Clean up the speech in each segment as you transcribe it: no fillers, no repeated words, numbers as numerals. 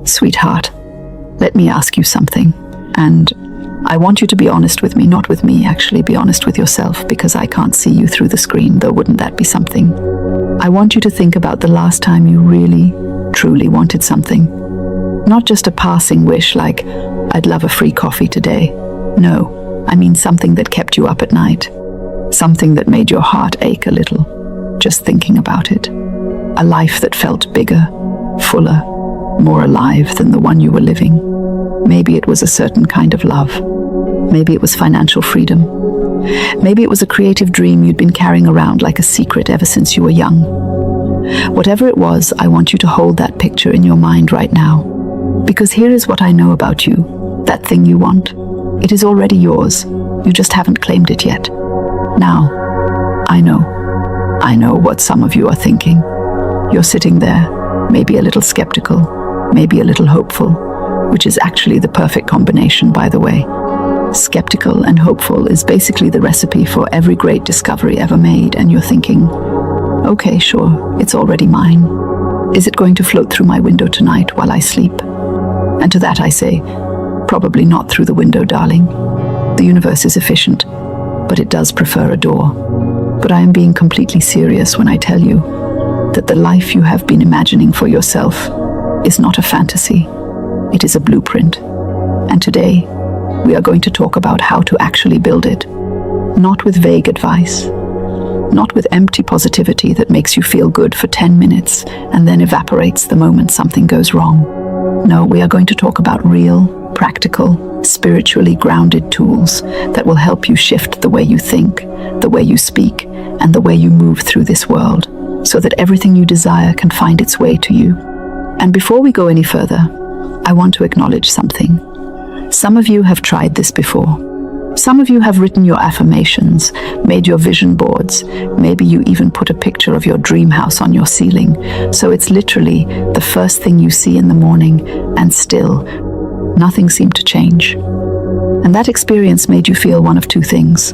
Sweetheart, let me ask you something, and I want you to be honest with me, not with me, actually, be honest with yourself, because I can't see you through the screen, though wouldn't that be something? I want you to think about the last time you really, truly wanted something. Not just a passing wish like, I'd love a free coffee today. No, I mean something that kept you up at night. Something that made your heart ache a little, just thinking about it. A life that felt bigger, fuller, more alive than the one you were living. Maybe it was a certain kind of love. Maybe it was financial freedom. Maybe it was a creative dream you'd been carrying around like a secret ever since you were young. Whatever it was, I want you to hold that picture in your mind right now. Because here is what I know about you. That thing you want, it is already yours. You just haven't claimed it yet. Now, I know what some of you are thinking. You're sitting there, maybe a little skeptical, maybe a little hopeful, which is actually the perfect combination, by the way. Skeptical and hopeful is basically the recipe for every great discovery ever made, and you're thinking, okay, sure, it's already mine. Is it going to float through my window tonight while I sleep? And to that I say, probably not through the window, darling. The universe is efficient, but it does prefer a door. But I am being completely serious when I tell you that the life you have been imagining for yourself is not a fantasy. It is a blueprint. And today, we are going to talk about how to actually build it. Not with vague advice. Not with empty positivity that makes you feel good for 10 minutes and then evaporates the moment something goes wrong. No, we are going to talk about real, practical, spiritually grounded tools that will help you shift the way you think, the way you speak, and the way you move through this world, so that everything you desire can find its way to you. And before we go any further, I want to acknowledge something. Some of you have tried this before. Some of you have written your affirmations, made your vision boards. Maybe you even put a picture of your dream house on your ceiling. So it's literally the first thing you see in the morning, and still, nothing seemed to change. And that experience made you feel one of two things.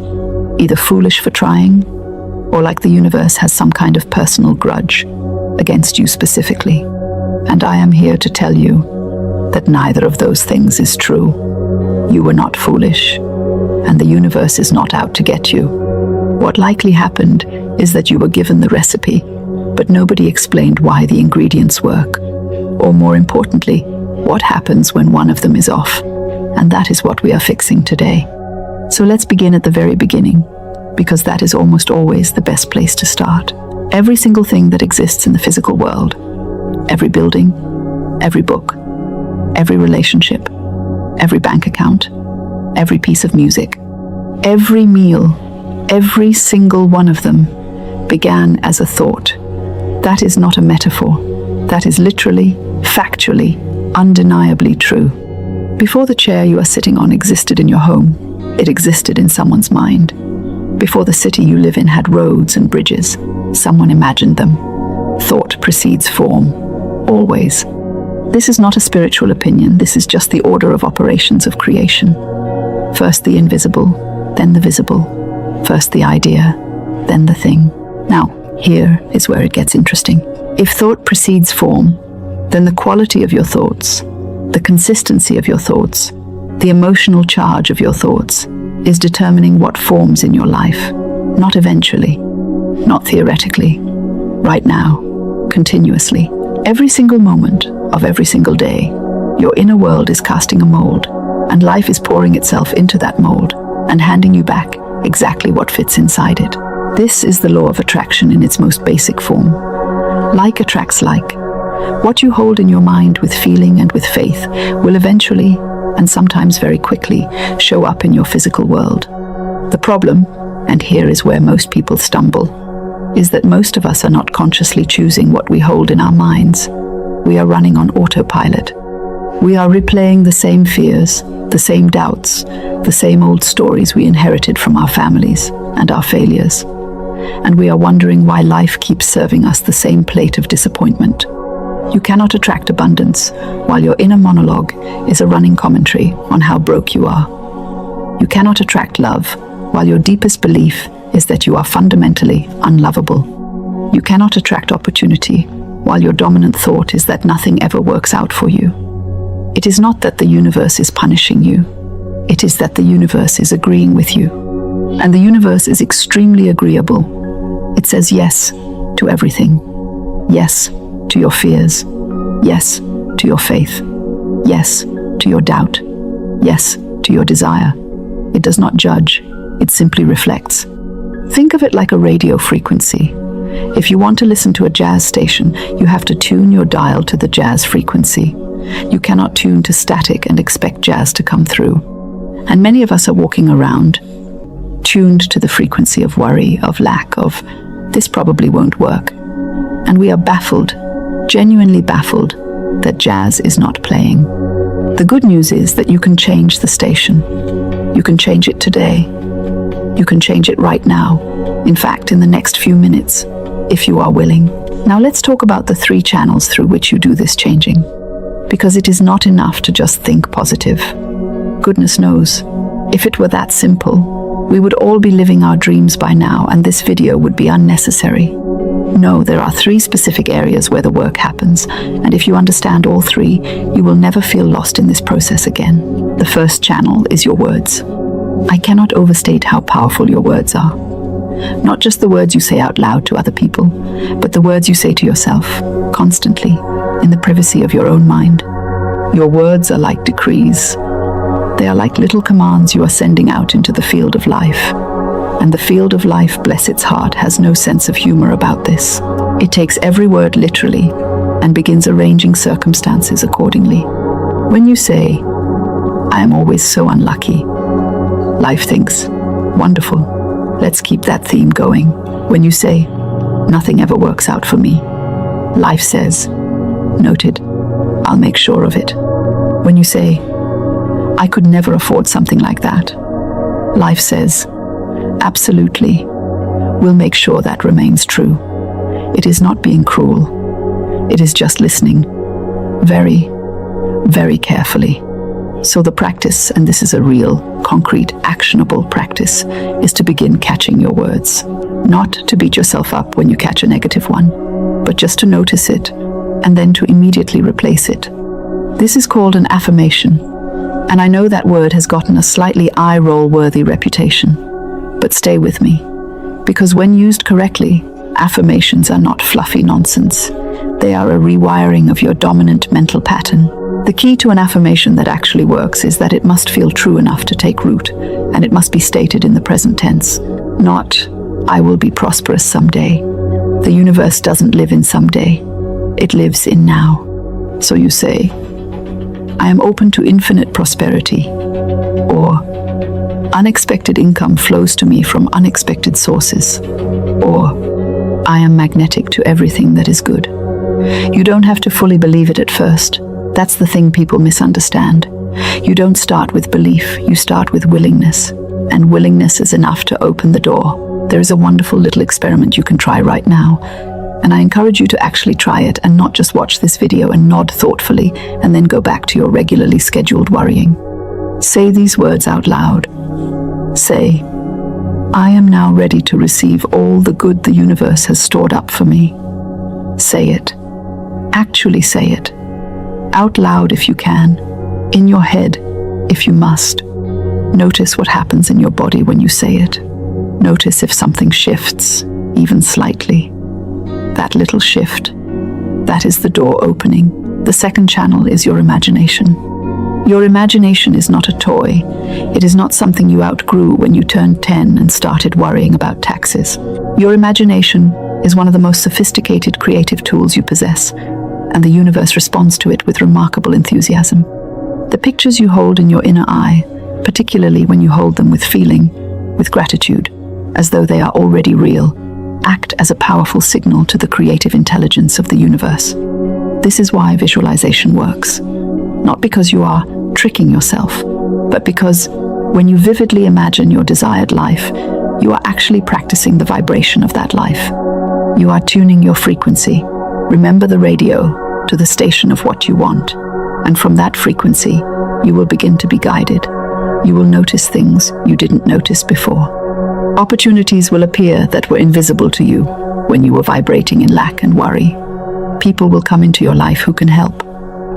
Either foolish for trying, or like the universe has some kind of personal grudge against you specifically. And I am here to tell you that neither of those things is true. You were not foolish, and the universe is not out to get you. What likely happened is that you were given the recipe, but nobody explained why the ingredients work. Or more importantly, what happens when one of them is off. And that is what we are fixing today. So let's begin at the very beginning, because that is almost always the best place to start. Every single thing that exists in the physical world, every building, every book, every relationship, every bank account, every piece of music, every meal, every single one of them began as a thought. That is not a metaphor. That is literally, factually, undeniably true. Before the chair you are sitting on existed in your home, it existed in someone's mind. Before the city you live in had roads and bridges, someone imagined them. Thought precedes form, always. This is not a spiritual opinion, this is just the order of operations of creation. First the invisible, then the visible. First the idea, then the thing. Now, here is where it gets interesting. If thought precedes form, then the quality of your thoughts, the consistency of your thoughts, the emotional charge of your thoughts is determining what forms in your life. Not eventually, not theoretically, right now, continuously. Every single moment of every single day, your inner world is casting a mold, and life is pouring itself into that mold and handing you back exactly what fits inside it. This is the law of attraction in its most basic form. Like attracts like. What you hold in your mind with feeling and with faith will eventually, and sometimes very quickly, show up in your physical world. The problem, and here is where most people stumble, is that most of us are not consciously choosing what we hold in our minds. We are running on autopilot. We are replaying the same fears, the same doubts, the same old stories we inherited from our families and our failures. And we are wondering why life keeps serving us the same plate of disappointment. You cannot attract abundance while your inner monologue is a running commentary on how broke you are. You cannot attract love while your deepest belief is that you are fundamentally unlovable. You cannot attract opportunity while your dominant thought is that nothing ever works out for you. It is not that the universe is punishing you. It is that the universe is agreeing with you. And the universe is extremely agreeable. It says yes to everything. Yes to your fears. Yes to your faith. Yes to your doubt. Yes to your desire. It does not judge. It simply reflects. Think of it like a radio frequency. If you want to listen to a jazz station, you have to tune your dial to the jazz frequency. You cannot tune to static and expect jazz to come through. And many of us are walking around tuned to the frequency of worry, of lack, of this probably won't work. And we are baffled, genuinely baffled, that jazz is not playing. The good news is that you can change the station. You can change it today. You can change it right now. In fact, in the next few minutes, if you are willing. Now let's talk about the 3 channels through which you do this changing. Because it is not enough to just think positive. Goodness knows, if it were that simple, we would all be living our dreams by now, and this video would be unnecessary. No, there are 3 specific areas where the work happens, and if you understand all 3, you will never feel lost in this process again. The first channel is your words. I cannot overstate how powerful your words are. Not just the words you say out loud to other people, but the words you say to yourself, constantly, in the privacy of your own mind. Your words are like decrees. They are like little commands you are sending out into the field of life. And the field of life, bless its heart, has no sense of humor about this. It takes every word literally and begins arranging circumstances accordingly. When you say, I am always so unlucky, life thinks, wonderful, let's keep that theme going. When you say, nothing ever works out for me, life says, noted, I'll make sure of it. When you say, I could never afford something like that, life says, absolutely, we'll make sure that remains true. It is not being cruel. It is just listening very, very carefully. So the practice, and this is a real, concrete, actionable practice, is to begin catching your words. Not to beat yourself up when you catch a negative one, but just to notice it and then to immediately replace it. This is called an affirmation. And I know that word has gotten a slightly eye-roll-worthy reputation. But stay with me, because when used correctly, affirmations are not fluffy nonsense. They are a rewiring of your dominant mental pattern. The key to an affirmation that actually works is that it must feel true enough to take root, and it must be stated in the present tense. Not, I will be prosperous someday. The universe doesn't live in someday. It lives in now. So you say, I am open to infinite prosperity, or unexpected income flows to me from unexpected sources, or I am magnetic to everything that is good. You don't have to fully believe it at first. That's the thing people misunderstand. You don't start with belief, you start with willingness, and willingness is enough to open the door. There is a wonderful little experiment you can try right now, and I encourage you to actually try it and not just watch this video and nod thoughtfully and then go back to your regularly scheduled worrying. Say these words out loud. Say, I am now ready to receive all the good the universe has stored up for me. Say it. Actually say it. Out loud if you can. In your head if you must. Notice what happens in your body when you say it. Notice if something shifts, even slightly. That little shift, that is the door opening. The second channel is your imagination. Your imagination is not a toy. It is not something you outgrew when you turned 10 and started worrying about taxes. Your imagination is one of the most sophisticated creative tools you possess, and the universe responds to it with remarkable enthusiasm. The pictures you hold in your inner eye, particularly when you hold them with feeling, with gratitude, as though they are already real, act as a powerful signal to the creative intelligence of the universe. This is why visualization works. Not because you are tricking yourself, but because when you vividly imagine your desired life, you are actually practicing the vibration of that life. You are tuning your frequency. Remember the radio to the station of what you want, and from that frequency, you will begin to be guided. You will notice things you didn't notice before. Opportunities will appear that were invisible to you when you were vibrating in lack and worry. People will come into your life who can help.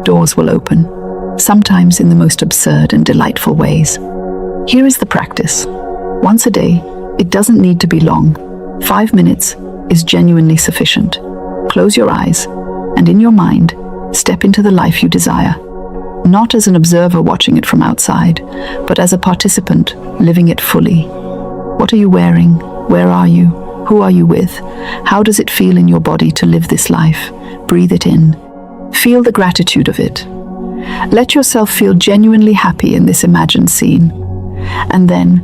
Doors will open. sometimes in the most absurd and delightful ways. Here is the practice. Once a day, it doesn't need to be long. 5 minutes is genuinely sufficient. Close your eyes, and in your mind, step into the life you desire. Not as an observer watching it from outside, but as a participant living it fully. What are you wearing? Where are you? Who are you with? How does it feel in your body to live this life? Breathe it in. Feel the gratitude of it. Let yourself feel genuinely happy in this imagined scene. And then,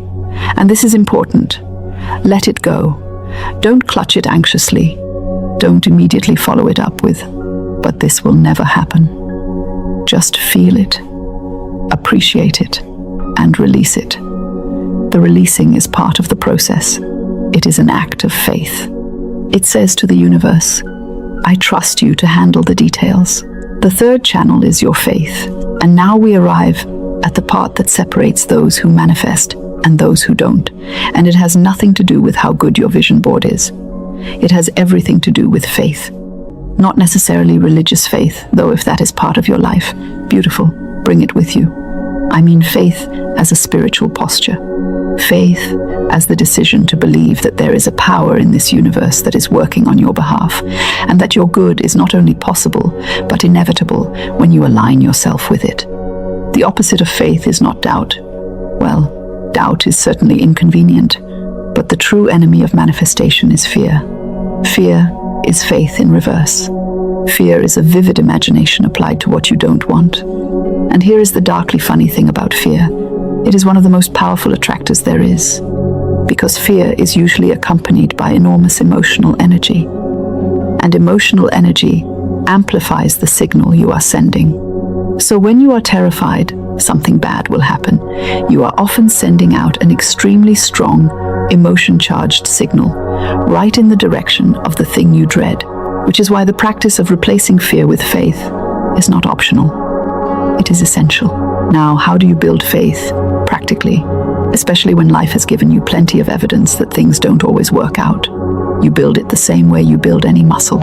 and this is important, let it go. Don't clutch it anxiously. Don't immediately follow it up with, "But this will never happen." Just feel it, appreciate it, and release it. The releasing is part of the process. It is an act of faith. It says to the universe, "I trust you to handle the details." The third channel is your faith. And now we arrive at the part that separates those who manifest and those who don't. And it has nothing to do with how good your vision board is. It has everything to do with faith. Not necessarily religious faith, though if that is part of your life, beautiful, bring it with you. I mean faith as a spiritual posture. Faith as the decision to believe that there is a power in this universe that is working on your behalf, and that your good is not only possible, but inevitable when you align yourself with it. The opposite of faith is not doubt. Well, doubt is certainly inconvenient, but the true enemy of manifestation is fear. Fear is faith in reverse. Fear is a vivid imagination applied to what you don't want. And here is the darkly funny thing about fear. It is one of the most powerful attractors there is, because fear is usually accompanied by enormous emotional energy. And emotional energy amplifies the signal you are sending. So when you are terrified something bad will happen, you are often sending out an extremely strong, emotion-charged signal, right in the direction of the thing you dread, which is why the practice of replacing fear with faith is not optional. It is essential. Now, how do you build faith practically, especially when life has given you plenty of evidence that things don't always work out? You build it the same way you build any muscle,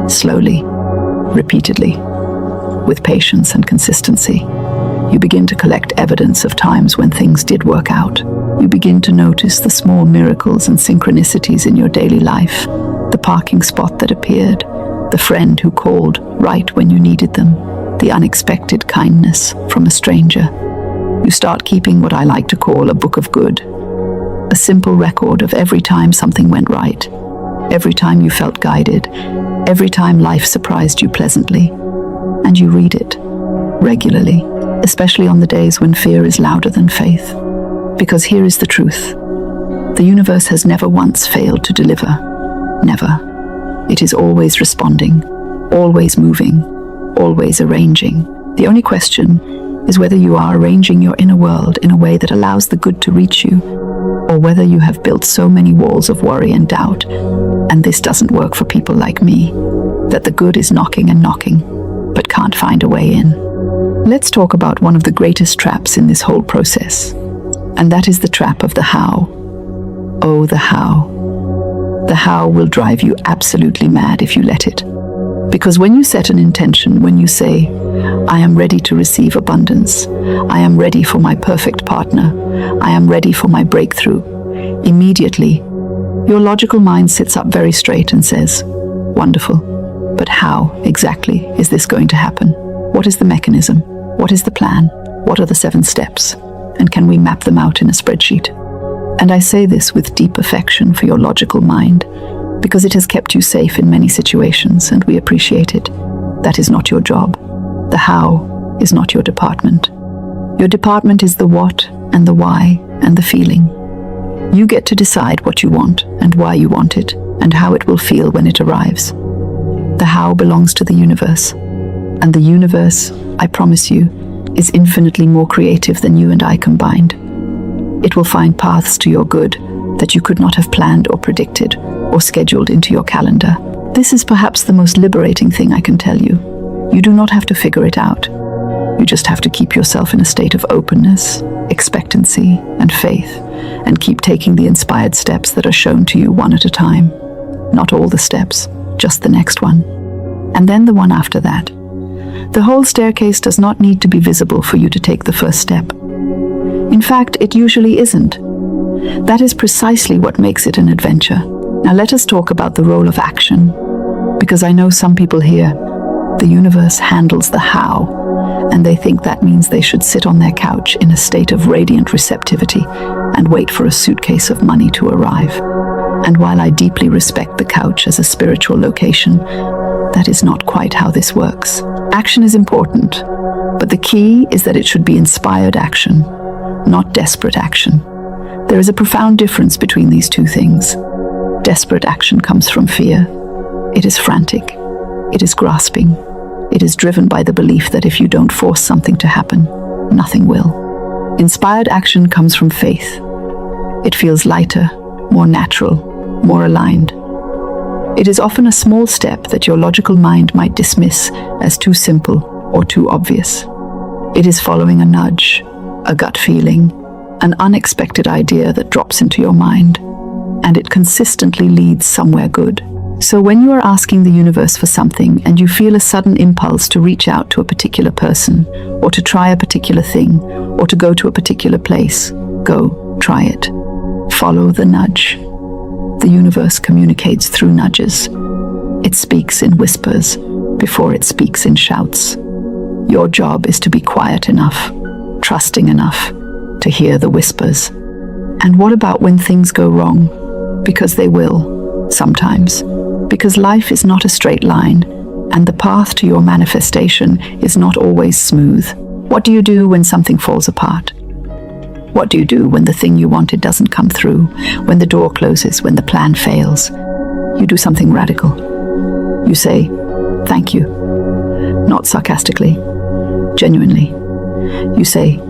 slowly, repeatedly, with patience and consistency. You begin to collect evidence of times when things did work out. You begin to notice the small miracles and synchronicities in your daily life, the parking spot that appeared, the friend who called right when you needed them, the unexpected kindness from a stranger. You start keeping what I like to call a book of good, a simple record of every time something went right, every time you felt guided, every time life surprised you pleasantly, and you read it regularly, especially on the days when fear is louder than faith. Because here is the truth. The universe has never once failed to deliver. Never. It is always responding, always moving, always arranging. The only question is whether you are arranging your inner world in a way that allows the good to reach you, or whether you have built so many walls of worry and doubt, and this doesn't work for people like me, that the good is knocking and knocking, but can't find a way in. Let's talk about one of the greatest traps in this whole process, and that is the trap of the how. Oh, the how. The how will drive you absolutely mad if you let it. Because when you set an intention, when you say, "I am ready to receive abundance, I am ready for my perfect partner, I am ready for my breakthrough," immediately, your logical mind sits up very straight and says, "Wonderful, but how exactly is this going to happen? What is the mechanism? What is the plan? What are the 7 steps? And can we map them out in a spreadsheet?" And I say this with deep affection for your logical mind, because it has kept you safe in many situations, and we appreciate it. That is not your job. The how is not your department. Your department is the what and the why and the feeling. You get to decide what you want and why you want it and how it will feel when it arrives. The how belongs to the universe, and the universe, I promise you, is infinitely more creative than you and I combined. It will find paths to your good that you could not have planned or predicted or scheduled into your calendar. This is perhaps the most liberating thing I can tell you. You do not have to figure it out. You just have to keep yourself in a state of openness, expectancy, and faith, and keep taking the inspired steps that are shown to you one at a time. Not all the steps, just the next one. And then the one after that. The whole staircase does not need to be visible for you to take the first step. In fact, it usually isn't. That is precisely what makes it an adventure. Now let us talk about the role of action, because I know some people here, the universe handles the how, and they think that means they should sit on their couch in a state of radiant receptivity and wait for a suitcase of money to arrive. And while I deeply respect the couch as a spiritual location, that is not quite how this works. Action is important, but the key is that it should be inspired action, not desperate action. There is a profound difference between these two things. Desperate action comes from fear. It is frantic. It is grasping. It is driven by the belief that if you don't force something to happen, nothing will. Inspired action comes from faith. It feels lighter, more natural, more aligned. It is often a small step that your logical mind might dismiss as too simple or too obvious. It is following a nudge, a gut feeling, an unexpected idea that drops into your mind, and it consistently leads somewhere good. So when you are asking the universe for something and you feel a sudden impulse to reach out to a particular person, or to try a particular thing, or to go to a particular place, go, try it. Follow the nudge. The universe communicates through nudges. It speaks in whispers before it speaks in shouts. Your job is to be quiet enough, trusting enough to hear the whispers. And what about when things go wrong? Because they will, sometimes. Because life is not a straight line, and the path to your manifestation is not always smooth. What do you do when something falls apart? What do you do when the thing you wanted doesn't come through, when the door closes, when the plan fails? You do something radical. You say, "Thank you." Not sarcastically, genuinely. You say,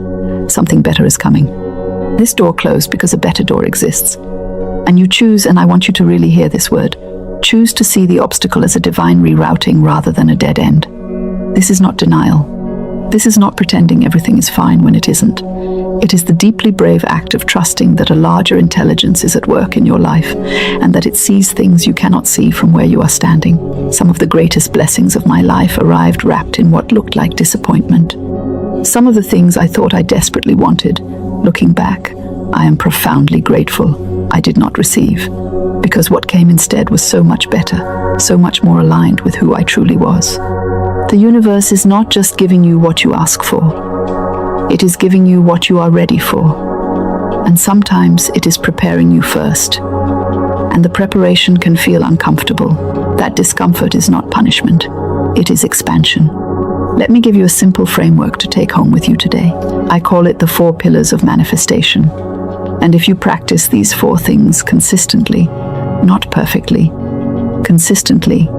"Something better is coming." This door closed because a better door exists. And you choose, and I want you to really hear this word, choose to see the obstacle as a divine rerouting rather than a dead end. This is not denial. This is not pretending everything is fine when it isn't. It is the deeply brave act of trusting that a larger intelligence is at work in your life, and that it sees things you cannot see from where you are standing. Some of the greatest blessings of my life arrived wrapped in what looked like disappointment. Some of the things I thought I desperately wanted, looking back, I am profoundly grateful I did not receive, because what came instead was so much better, so much more aligned with who I truly was. The universe is not just giving you what you ask for. It is giving you what you are ready for. And sometimes it is preparing you first. And the preparation can feel uncomfortable. That discomfort is not punishment. It is expansion. Let me give you a simple framework to take home with you today. I call it the 4 pillars of manifestation. And if you practice these 4 things consistently, not perfectly, consistently,